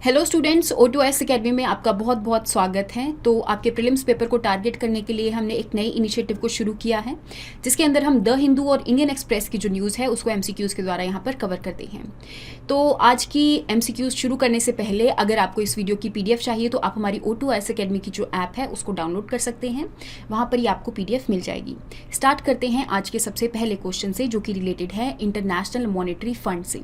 Hello students, O2S academy में आपका बहुत बहुत स्वागत है। तो आपके प्रीलिम्स पेपर को टारगेट करने के लिए हमने एक नई इनिशिएटिव को शुरू किया है, जिसके अंदर हम द हिंदू और इंडियन एक्सप्रेस की जो न्यूज़ है उसको MCQs के द्वारा यहाँ पर कवर करते हैं। तो आज की MCQs शुरू करने से पहले अगर आपको इस वीडियो की PDF चाहिए तो आप हमारी O2S एकेडमी की जो ऐप है उसको डाउनलोड कर सकते हैं, वहाँ पर ही आपको PDF मिल जाएगी। स्टार्ट करते हैं आज के सबसे पहले क्वेश्चन से, जो कि रिलेटेड है इंटरनेशनल मॉनेटरी फंड से।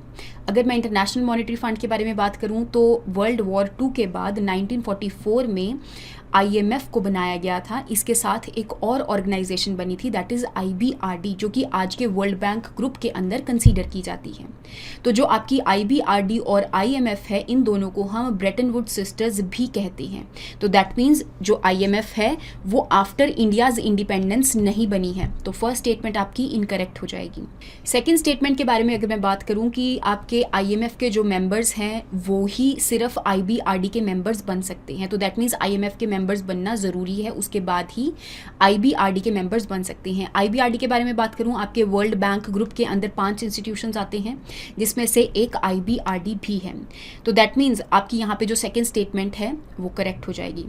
अगर मैं इंटरनेशनल मॉनेटरी फंड के बारे में बात करूँ तो वर्ल्ड वॉर 2 के बाद 1944 में IMF को बनाया गया था। इसके साथ एक और ऑर्गेनाइजेशन बनी थी, दैट इज़ IBRD, जो कि आज के वर्ल्ड बैंक ग्रुप के अंदर कंसीडर की जाती है। तो जो आपकी IBRD और IMF है, इन दोनों को हम ब्रेटन वुड्स सिस्टर्स भी कहते हैं। तो दैट मीन्स जो IMF है वो आफ्टर इंडियाज़ इंडिपेंडेंस नहीं बनी है। तो फर्स्ट स्टेटमेंट आपकी इनकरेक्ट हो जाएगी। सेकेंड स्टेटमेंट के बारे में अगर मैं बात करूँ कि आपके IMF के जो मेंबर्स हैं वो ही सिर्फ IBRD के मेंबर्स बन सकते हैं, तो दैट मीन्स IMF के मेंबर्स बनना ज़रूरी है, उसके बाद ही IBRD के मेंबर्स बन सकते हैं। IBRD के बारे में बात करूं, आपके वर्ल्ड बैंक ग्रुप के अंदर 5 इंस्टीट्यूशंस आते हैं, जिसमें से एक IBRD भी है। तो दैट मीन्स आपकी यहाँ पे जो सेकेंड स्टेटमेंट है वो करेक्ट हो जाएगी।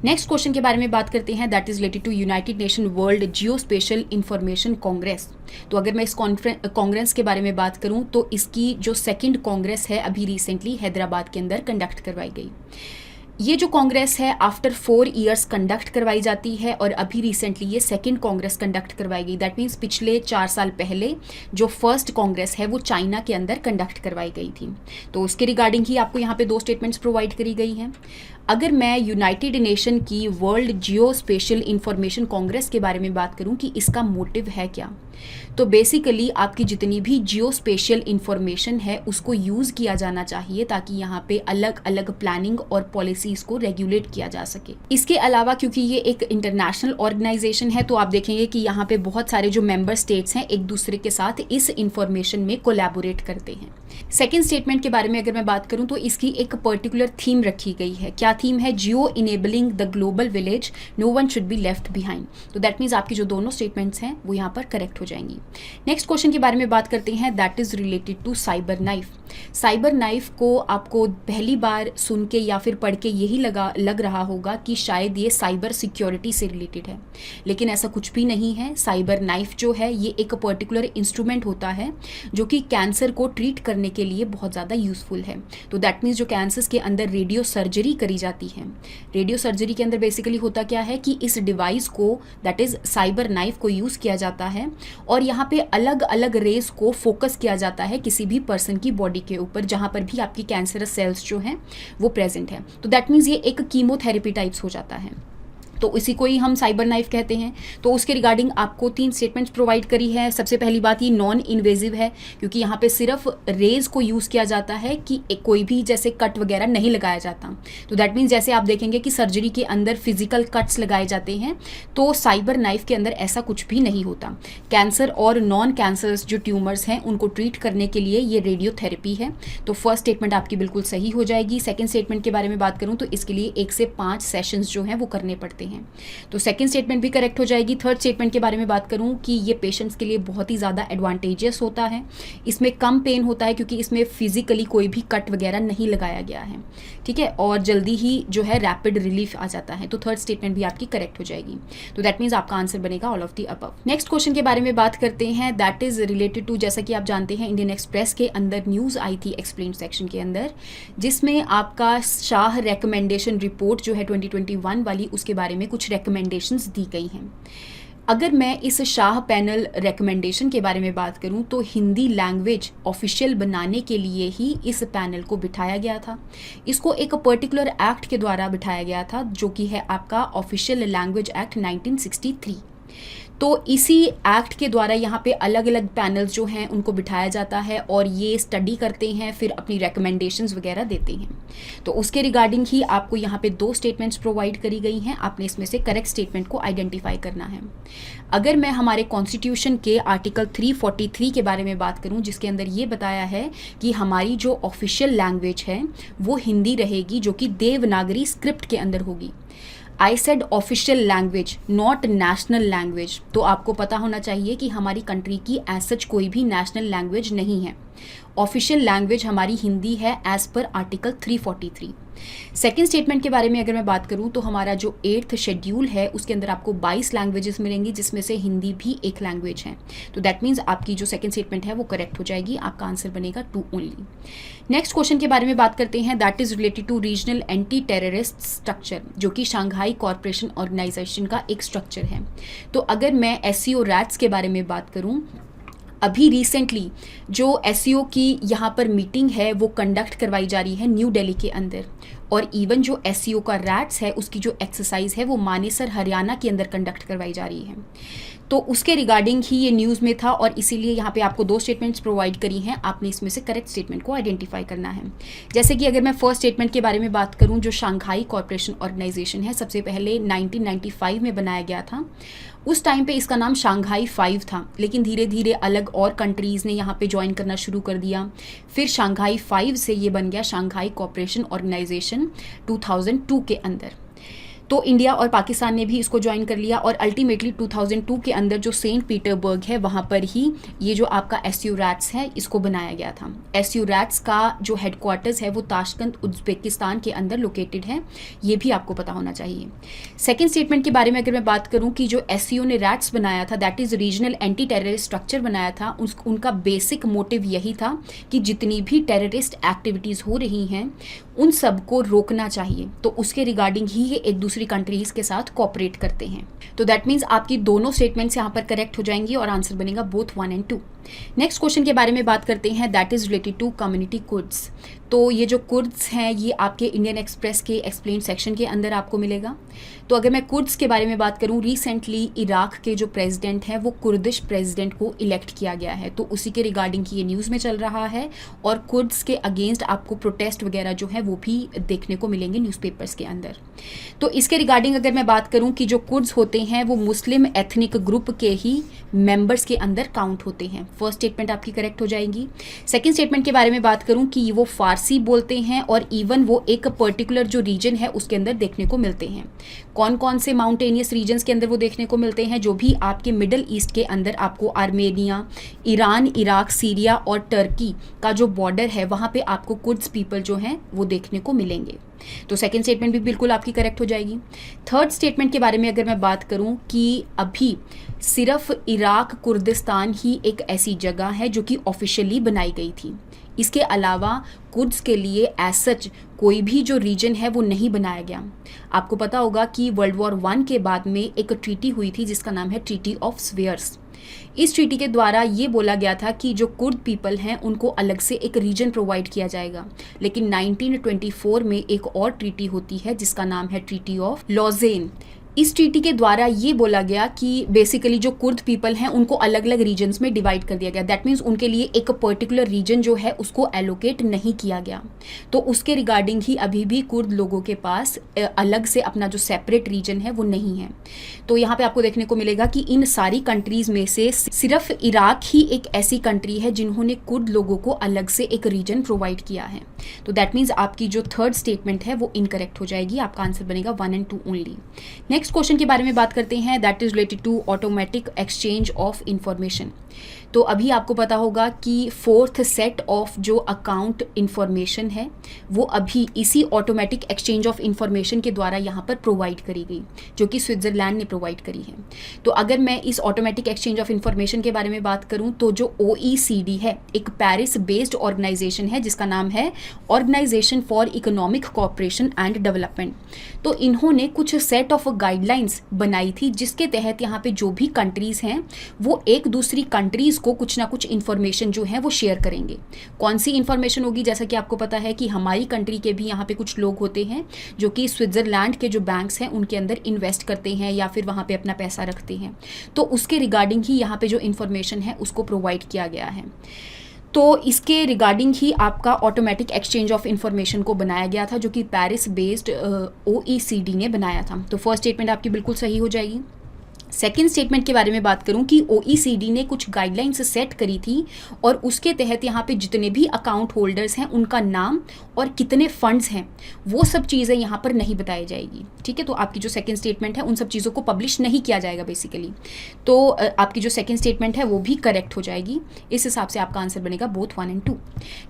नेक्स्ट क्वेश्चन के बारे में बात करते हैं, that is related to United Nation World Geospatial Information Congress. तो अगर मैं इस कांग्रेस के बारे में बात करूं तो इसकी जो सेकेंड कांग्रेस है अभी रिसेंटली हैदराबाद के अंदर कंडक्ट करवाई गई। ये जो कांग्रेस है आफ्टर 4 ईयर्स कंडक्ट करवाई जाती है और अभी रिसेंटली ये सेकंड कांग्रेस कंडक्ट करवाई गई। दैट मीन्स पिछले 4 साल पहले जो फर्स्ट कांग्रेस है वो चाइना के अंदर कंडक्ट करवाई गई थी। तो उसके रिगार्डिंग ही आपको यहाँ पे 2 स्टेटमेंट्स प्रोवाइड करी गई हैं। अगर मैं यूनाइटेड नेशन की world Geospatial Information Congress के बारे में बात करूं कि इसका मोटिव है क्या, तो बेसिकली आपकी जितनी भी जियो स्पेशल इंफॉर्मेशन है उसको यूज़ किया जाना चाहिए ताकि यहाँ पे अलग अलग प्लानिंग और पॉलिसीज़ को रेगुलेट किया जा सके। इसके अलावा क्योंकि ये एक इंटरनेशनल ऑर्गेनाइजेशन है तो आप देखेंगे कि यहाँ पे बहुत सारे जो मेंबर स्टेट्स हैं एक दूसरे के साथ इस इंफॉर्मेशन में कोलैबोरेट करते हैं। सेकेंड स्टेटमेंट के बारे में अगर मैं बात करूँ तो इसकी एक पर्टिकुलर थीम रखी गई है। क्या थीम है? Geo enabling the global village, no one should be left behind. तो दैट मीन्स आपकी जो दोनों स्टेटमेंट्स हैं वो यहाँ पर करेक्ट हो जाएंगी। नेक्स्ट क्वेश्चन के बारे में बात करते हैं, that is related to cyber knife. Cyber knife को आपको पहली बार सुन के या फिर पढ़ के यही लग रहा होगा कि शायद ये साइबर सिक्योरिटी से रिलेटेड है, लेकिन ऐसा कुछ भी नहीं है। साइबर नाइफ जो है ये एक पर्टिकुलर इंस्ट्रूमेंट होता है जो कि कैंसर को ट्रीट करने के लिए बहुत ज़्यादा यूज़फुल है। तो दैट मीन्स जो कैंसर्स के अंदर रेडियो सर्जरी करी जाती है, रेडियो सर्जरी के अंदर बेसिकली होता क्या है कि इस डिवाइस को, दैट इज़ साइबर नाइफ को यूज़ किया जाता है और यहाँ पे अलग अलग रेस को फोकस किया जाता है किसी भी पर्सन की बॉडी के ऊपर जहाँ पर भी आपकी कैंसरस सेल्स जो हैं वो प्रेजेंट है। तो दैट मीन्स ये एक कीमोथेरेपी टाइप्स हो जाता है, तो इसी को ही हम साइबर नाइफ कहते हैं। तो उसके रिगार्डिंग आपको 3 स्टेटमेंट्स प्रोवाइड करी है। सबसे पहली बात, ये नॉन इन्वेजिव है क्योंकि यहाँ पे सिर्फ रेज को यूज़ किया जाता है कि कोई भी जैसे कट वगैरह नहीं लगाया जाता। तो दैट मीन्स जैसे आप देखेंगे कि सर्जरी के अंदर फिजिकल कट्स लगाए जाते हैं, तो साइबर नाइफ के अंदर ऐसा कुछ भी नहीं होता। कैंसर और नॉन कैंसर्स जो ट्यूमर्स हैं उनको ट्रीट करने के लिए ये रेडियोथेरेपी है। तो फर्स्ट स्टेटमेंट आपकी बिल्कुल सही हो जाएगी। सेकेंड स्टेटमेंट के बारे में बात करूँ तो इसके लिए 1 से 5 सेशंस जो हैं वो करने पड़ते हैं। तो सेकंड स्टेटमेंट भी करेक्ट हो जाएगी। थर्ड स्टेटमेंट के बारे में बात करूं कि ये पेशेंट्स के लिए बहुत ही ज़्यादा एडवांटेजियस होता है, इसमें कम पेन होता है क्योंकि इसमें फिजिकली कोई भी कट वगैरह नहीं लगाया गया है, ठीक है, और जल्दी ही जो है रैपिड रिलीफ आ जाता है। तो थर्ड स्टेटमेंट भी आपकी करेक्ट हो जाएगी। तो दैट मीन्स आपका आंसर बनेगा all of the above. Next question के बारे में बात करते हैं, दैट इज रिलेटेड टू, जैसा कि आप जानते हैं इंडियन एक्सप्रेस के अंदर न्यूज़ आई थी एक्सप्लेन सेक्शन के अंदर, जिसमें आपका शाह रिकमेंडेशन रिपोर्ट जो है 2021 वाली, उसके बारे में कुछ रिकमेंडेशंस दी गई हैं। अगर मैं इस शाह पैनल रिकमेंडेशन के बारे में बात करूं तो हिंदी लैंग्वेज ऑफिशियल बनाने के लिए ही इस पैनल को बिठाया गया था। इसको एक पर्टिकुलर एक्ट के द्वारा बिठाया गया था जो कि है आपका ऑफिशियल लैंग्वेज एक्ट 1963। तो इसी एक्ट के द्वारा यहाँ पे अलग अलग पैनल्स जो हैं उनको बिठाया जाता है और ये स्टडी करते हैं, फिर अपनी रिकमेंडेशंस वगैरह देते हैं। तो उसके रिगार्डिंग ही आपको यहाँ पे 2 स्टेटमेंट्स प्रोवाइड करी गई हैं, आपने इसमें से करेक्ट स्टेटमेंट को आइडेंटिफाई करना है। अगर मैं हमारे कॉन्स्टिट्यूशन के आर्टिकल 343 के बारे में बात करूँ, जिसके अंदर ये बताया है कि हमारी जो ऑफिशियल लैंग्वेज है वो हिंदी रहेगी, जो कि देवनागरी स्क्रिप्ट के अंदर होगी। I said official language, not national language. तो आपको पता होना चाहिए कि हमारी कंट्री की एज सच कोई भी नेशनल लैंग्वेज नहीं है। ऑफिशियल लैंग्वेज हमारी हिंदी है as per article 343। Second statement के बारे में अगर मैं बात करूं तो हमारा जो 8th शेड्यूल है उसके अंदर आपको 22 लैंग्वेजेस मिलेंगी, जिसमें से हिंदी भी एक लैंग्वेज है। तो दैट मीन्स आपकी जो सेकेंड स्टेटमेंट है वो करेक्ट हो जाएगी, आपका आंसर बनेगा 2 ओनली। नेक्स्ट क्वेश्चन के बारे में बात करते हैं, that is related to regional anti terrorist structure, जो कि शंघाई कॉरपोरेशन ऑर्गेनाइजेशन का एक स्ट्रक्चर है। तो अगर मैं SCO रैट्स के बारे में बात करूं, अभी रिसेंटली जो SCO की यहाँ पर मीटिंग है वो कंडक्ट करवाई जा रही है न्यू दिल्ली के अंदर, और इवन जो SCO का रैट्स है उसकी जो एक्सरसाइज है वो मानेसर हरियाणा के अंदर कंडक्ट करवाई जा रही है। तो उसके रिगार्डिंग ही ये न्यूज़ में था, और इसीलिए यहाँ पे आपको 2 स्टेटमेंट्स प्रोवाइड करी हैं, आपने इसमें से करेक्ट स्टेटमेंट को आइडेंटिफाई करना है। जैसे कि अगर मैं फर्स्ट स्टेटमेंट के बारे में बात करूँ, जो शंघाई कॉरपोरेशन ऑर्गेनाइजेशन है सबसे पहले 1995 में बनाया गया था। उस टाइम पे इसका नाम शंघाई 5 था, लेकिन धीरे धीरे अलग और कंट्रीज़ ने यहाँ पे ज्वाइन करना शुरू कर दिया। फिर शंघाई 5 से ये बन गया शंघाई कॉरपोरेशन ऑर्गेनाइजेशन 2002 के अंदर। तो इंडिया और पाकिस्तान ने भी इसको ज्वाइन कर लिया, और अल्टीमेटली 2002 के अंदर जो सेंट पीटरबर्ग है वहाँ पर ही ये जो आपका SCO रैट्स है इसको बनाया गया था। SCO रैट्स का जो हेडक्वार्टर्स है वो ताशकंद उज्बेकिस्तान के अंदर लोकेटेड है, ये भी आपको पता होना चाहिए। सेकेंड स्टेटमेंट के बारे में अगर मैं बात करूँ कि जो SCO ने रैट्स बनाया था, that is regional anti terrorist structure बनाया था, उनका बेसिक मोटिव यही था कि जितनी भी टेररिस्ट एक्टिविटीज़ हो रही हैं उन सबको रोकना चाहिए। तो उसके रिगार्डिंग ही ये एक दूसरी कंट्रीज़ के साथ कोऑपरेट करते हैं। तो दैट मीन्स आपकी दोनों स्टेटमेंट्स यहाँ पर करेक्ट हो जाएंगी और आंसर बनेगा बोथ 1 and 2। नेक्स्ट क्वेश्चन के बारे में बात करते हैं, that is related to community Kurds. तो ये जो कुर्ड्स हैं ये आपके इंडियन एक्सप्रेस के एक्सप्लेन सेक्शन के अंदर आपको मिलेगा। तो अगर मैं कुर्ड्स के बारे में बात करूँ, रिसेंटली इराक के जो प्रेसिडेंट हैं वो कुर्दिश प्रेसिडेंट को इलेक्ट किया गया है, तो उसी के रिगार्डिंग की ये न्यूज़ में चल रहा है, और कुर्ड्स के अगेंस्ट आपको प्रोटेस्ट वगैरह जो है वो भी देखने को मिलेंगे न्यूज़पेपर्स के अंदर। तो इसके रिगार्डिंग अगर मैं बात करूँ कि जो कुर्ड्स होते हैं वो मुस्लिम एथनिक ग्रुप के ही मेंबर्स के अंदर काउंट होते हैं। फर्स्ट स्टेटमेंट आपकी करेक्ट हो जाएगी। सेकंड स्टेटमेंट के बारे में बात करूं कि वो फारसी बोलते हैं, और इवन वो एक पर्टिकुलर जो रीजन है उसके अंदर देखने को मिलते हैं। कौन कौन से माउंटेनियस रीजन्स के अंदर वो देखने को मिलते हैं? जो भी आपके मिडल ईस्ट के अंदर आपको आर्मेनिया, ईरान, इराक, सीरिया और टर्की का जो बॉर्डर है वहाँ पे आपको कुर्ड्स पीपल जो हैं वो देखने को मिलेंगे। तो सेकंड स्टेटमेंट भी बिल्कुल आपकी करेक्ट हो जाएगी। थर्ड स्टेटमेंट के बारे में अगर मैं बात करूं कि अभी सिर्फ इराक कुर्दिस्तान ही एक ऐसी जगह है जो कि ऑफिशियली बनाई गई थी, इसके अलावा कुर्द्स के लिए एज सच कोई भी जो रीजन है वो नहीं बनाया गया। आपको पता होगा कि वर्ल्ड वॉर 1 के बाद में एक ट्रीटी हुई थी जिसका नाम है ट्रीटी ऑफ स्वेयर्स। इस ट्रीटी के द्वारा ये बोला गया था कि जो कुर्द पीपल हैं उनको अलग से एक रीजन प्रोवाइड किया जाएगा, लेकिन 1924 में एक और ट्रीटी होती है जिसका नाम है ट्रीटी ऑफ लॉजेन। इस ट्रीटी के द्वारा ये बोला गया कि बेसिकली जो कुर्द पीपल हैं उनको अलग अलग रीजन्स में डिवाइड कर दिया गया। दैट मीन्स उनके लिए एक पर्टिकुलर रीजन जो है उसको एलोकेट नहीं किया गया। तो उसके रिगार्डिंग ही अभी भी कुर्द लोगों के पास अलग से अपना जो सेपरेट रीजन है वो नहीं है। तो यहाँ पे आपको देखने को मिलेगा कि इन सारी कंट्रीज़ में से सिर्फ इराक ही एक ऐसी कंट्री है जिन्होंने कुर्द लोगों को अलग से एक रीजन प्रोवाइड किया है। तो दैट मीन्स आपकी जो थर्ड स्टेटमेंट है वो इनकरेक्ट हो जाएगी, आपका आंसर बनेगा 1 and 2 ओनली। नेक्स्ट क्वेश्चन के बारे में बात करते हैं, that is related to automatic exchange of information. तो अभी आपको पता होगा कि 4th सेट ऑफ जो अकाउंट इंफॉर्मेशन है वो अभी इसी ऑटोमेटिक एक्सचेंज ऑफ इंफॉर्मेशन के द्वारा यहाँ पर प्रोवाइड करी गई, जो कि स्विट्ज़रलैंड ने प्रोवाइड करी है। तो अगर मैं इस ऑटोमेटिक एक्सचेंज ऑफ इंफॉर्मेशन के बारे में बात करूँ तो जो OECD है एक पेरिस बेस्ड ऑर्गेनाइजेशन है जिसका नाम है Organisation for Economic Cooperation and Development. तो इन्होंने कुछ सेट ऑफ गाइडलाइंस बनाई थी जिसके तहत यहाँ पे जो भी कंट्रीज़ हैं वो एक दूसरी कंट्रीज़ को कुछ ना कुछ इन्फॉर्मेशन जो है वो शेयर करेंगे। कौन सी इन्फॉर्मेशन होगी? जैसा कि आपको पता है कि हमारी कंट्री के भी यहाँ पे कुछ लोग होते हैं जो कि स्विट्ज़रलैंड के जो बैंक्स हैं उनके अंदर इन्वेस्ट करते हैं या फिर वहाँ पे अपना पैसा रखते हैं। तो उसके रिगार्डिंग ही यहाँ पे जो इन्फॉर्मेशन है उसको प्रोवाइड किया गया है। तो इसके रिगार्डिंग ही आपका ऑटोमेटिक एक्सचेंज ऑफ इंफॉर्मेशन को बनाया गया था, जो कि पेरिस बेस्ड OECD ने बनाया था। तो फर्स्ट स्टेटमेंट आपकी बिल्कुल सही हो जाएगी। सेकेंड स्टेटमेंट के बारे में बात करूं कि OECD ने कुछ गाइडलाइंस सेट करी थी और उसके तहत यहाँ पे जितने भी अकाउंट होल्डर्स हैं उनका नाम और कितने फंड्स हैं वो सब चीज़ें यहाँ पर नहीं बताई जाएगी। ठीक है, तो आपकी जो सेकेंड स्टेटमेंट है उन सब चीज़ों को पब्लिश नहीं किया जाएगा बेसिकली। तो आपकी जो सेकेंड स्टेटमेंट है वो भी करेक्ट हो जाएगी। इस हिसाब से आपका आंसर बनेगा बोथ 1 and 2।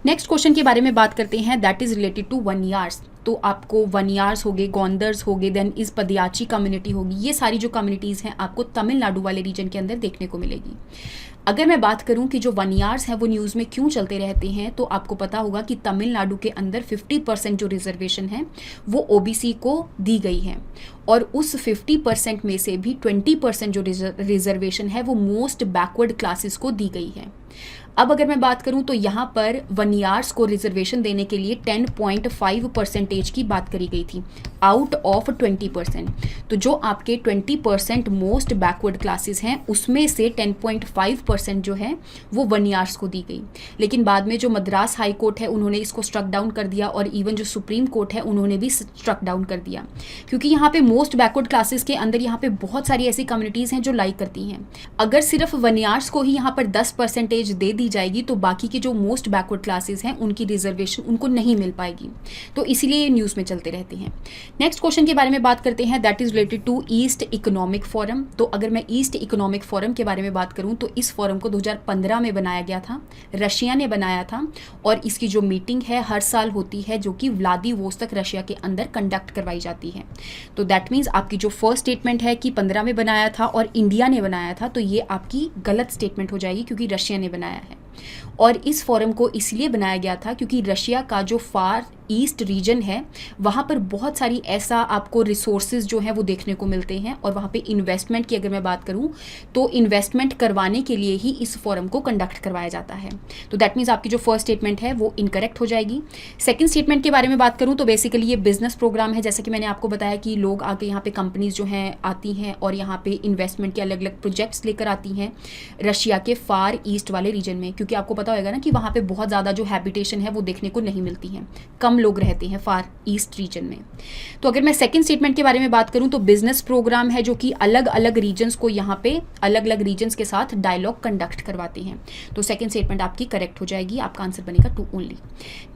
नेक्स्ट क्वेश्चन के बारे में बात करते हैं, दैट इज रिलेटेड टू वनयार्स। तो आपको वनयार्स हो गए, गोंदर्स हो गए, देन इस पदियाची कम्युनिटी होगी, ये सारी जो कम्युनिटीज़ हैं आपको तमिलनाडु वाले रीजन के अंदर देखने को मिलेगी। अगर मैं बात करूं कि जो वनयार्स हैं वो न्यूज़ में क्यों चलते रहते हैं, तो आपको पता होगा कि तमिलनाडु के अंदर 50% जो रिजर्वेशन है वो OBC को दी गई है और उस 50% में से भी 20% जो रिजर्वेशन है वो मोस्ट बैकवर्ड क्लासेस को दी गई है। अब अगर मैं बात करूं तो यहाँ पर वनयार्स को रिजर्वेशन देने के लिए 10.5% की बात करी गई थी आउट ऑफ 20%। तो जो आपके 20% मोस्ट बैकवर्ड क्लासेस हैं उसमें से 10.5% जो है वो वनयार्स को दी गई। लेकिन बाद में जो मद्रास हाई कोर्ट है उन्होंने इसको स्ट्रक डाउन कर दिया और इवन जो सुप्रीम कोर्ट है उन्होंने भी स्ट्रक डाउन कर दिया, क्योंकि यहाँ पे मोस्ट बैकवर्ड क्लासेस के अंदर यहाँ पे बहुत सारी ऐसी कम्युनिटीज़ हैं जो लाइक करती हैं। अगर सिर्फ वनयार्स को ही यहाँ पर 10% दे दी जाएगी तो बाकी के जो मोस्ट बैकवर्ड क्लासेस हैं उनकी रिजर्वेशन उनको नहीं मिल पाएगी, तो इसीलिए ये न्यूज़ में चलते रहते हैं। नेक्स्ट क्वेश्चन के बारे में बात करते हैं, that is related to East Economic Forum. तो अगर मैं ईस्ट इकोनॉमिक फोरम के बारे में बात करूं तो इस फोरम को 2015 में बनाया गया था, रशिया ने बनाया था और इसकी जो मीटिंग है हर साल होती है जो कि व्लादिवोस्तोक रशिया के अंदर कंडक्ट करवाई जाती है। तो दैट मीन्स आपकी जो फर्स्ट स्टेटमेंट है कि 15 में बनाया था और इंडिया ने बनाया था, तो ये आपकी गलत स्टेटमेंट हो जाएगी क्योंकि रशिया ने बनाया है। और इस फोरम को इसलिए बनाया गया था क्योंकि रशिया का जो फार ईस्ट रीजन है वहाँ पर बहुत सारी ऐसा आपको रिसोर्सेज जो हैं वो देखने को मिलते हैं और वहाँ पे इन्वेस्टमेंट की अगर मैं बात करूँ तो इन्वेस्टमेंट करवाने के लिए ही इस फोरम को कंडक्ट करवाया जाता है। तो दैट मीन्स आपकी जो फर्स्ट स्टेटमेंट है वो इनकरेक्ट हो जाएगी। सेकंड स्टेटमेंट के बारे में बात करूँ तो बेसिकली ये बिजनेस प्रोग्राम है, जैसे कि मैंने आपको बताया कि लोग आके यहाँ पे कंपनीज जो हैं आती हैं और यहाँ पे इन्वेस्टमेंट के अलग अलग प्रोजेक्ट्स लेकर आती हैं रशिया के फार ईस्ट वाले रीजन में, क्योंकि आपको पता होगा ना कि वहाँ पे बहुत ज़्यादा जो हैबिटेशन है वो देखने को नहीं मिलती है, कम लोग रहते हैं फार ईस्ट रीजन में। तो अगर मैं सेकंड स्टेटमेंट के बारे में बात करूं तो बिजनेस प्रोग्राम है जो कि अलग अलग रीजन्स को यहाँ पे अलग अलग रीजन्स के साथ डायलॉग कंडक्ट करवाते हैं। तो सेकंड स्टेटमेंट आपकी करेक्ट हो जाएगी, आपका आंसर बनेगा 2 ओनली।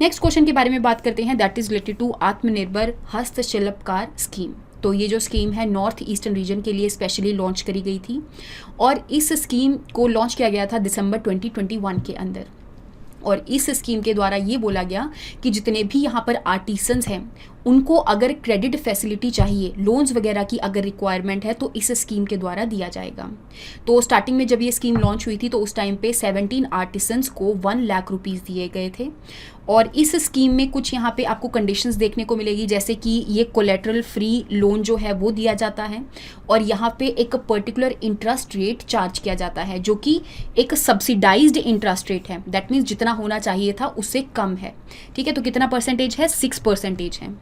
नेक्स्ट क्वेश्चन के बारे में बात करते हैं, दैट इज रिलेटेड टू आत्मनिर्भर हस्तशिल्पकार स्कीम। तो ये जो स्कीम है नॉर्थ ईस्टर्न रीजन के लिए स्पेशली लॉन्च करी गई थी और इस स्कीम को लॉन्च किया गया था दिसंबर 2021 के अंदर। और इस स्कीम के द्वारा ये बोला गया कि जितने भी यहाँ पर आर्टिसंस हैं उनको अगर क्रेडिट फैसिलिटी चाहिए, लोन्स वगैरह की अगर रिक्वायरमेंट है तो इस स्कीम के द्वारा दिया जाएगा। तो स्टार्टिंग में जब ये स्कीम लॉन्च हुई थी तो उस टाइम पे 17 आर्टिसंस को 1 लाख रुपीज़ दिए गए थे। और इस स्कीम में कुछ यहाँ पे आपको कंडीशंस देखने को मिलेगी, जैसे कि ये कोलेटरल फ्री लोन जो है वो दिया जाता है और यहाँ पे एक पर्टिकुलर इंटरेस्ट रेट चार्ज किया जाता है जो कि एक सब्सिडाइज्ड इंटरेस्ट रेट है। दैट मीन्स जितना होना चाहिए था उससे कम है। ठीक है, तो कितना परसेंटेज है? 6% है।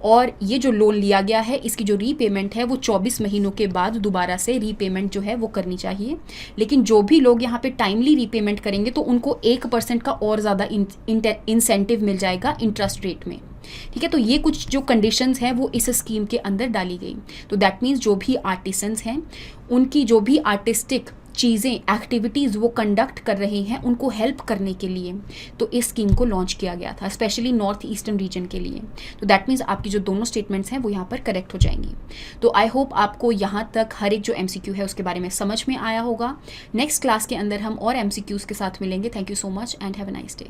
और ये जो लोन लिया गया है इसकी जो रीपेमेंट है वो 24 महीनों के बाद दोबारा से रीपेमेंट जो है वो करनी चाहिए। लेकिन जो भी लोग यहाँ पे टाइमली रीपेमेंट करेंगे तो उनको 1% का और ज़्यादा इंसेंटिव मिल जाएगा इंटरेस्ट रेट में। ठीक है, तो ये कुछ जो कंडीशंस हैं वो इस स्कीम के अंदर डाली गई। तो दैट मीन्स जो भी आर्टिसंस हैं उनकी जो भी आर्टिस्टिक चीज़ें एक्टिविटीज़ वो कंडक्ट कर रहे हैं उनको हेल्प करने के लिए तो इस स्कीम को लॉन्च किया गया था स्पेशली नॉर्थ ईस्टर्न रीजन के लिए। तो दैट मीन्स आपकी जो दोनों स्टेटमेंट्स हैं वो यहाँ पर करेक्ट हो जाएंगी। तो आई होप आपको यहाँ तक हर एक जो MCQ है उसके बारे में समझ में आया होगा। नेक्स्ट क्लास के अंदर हम और MCQs के साथ मिलेंगे। Thank you so much and have a nice day.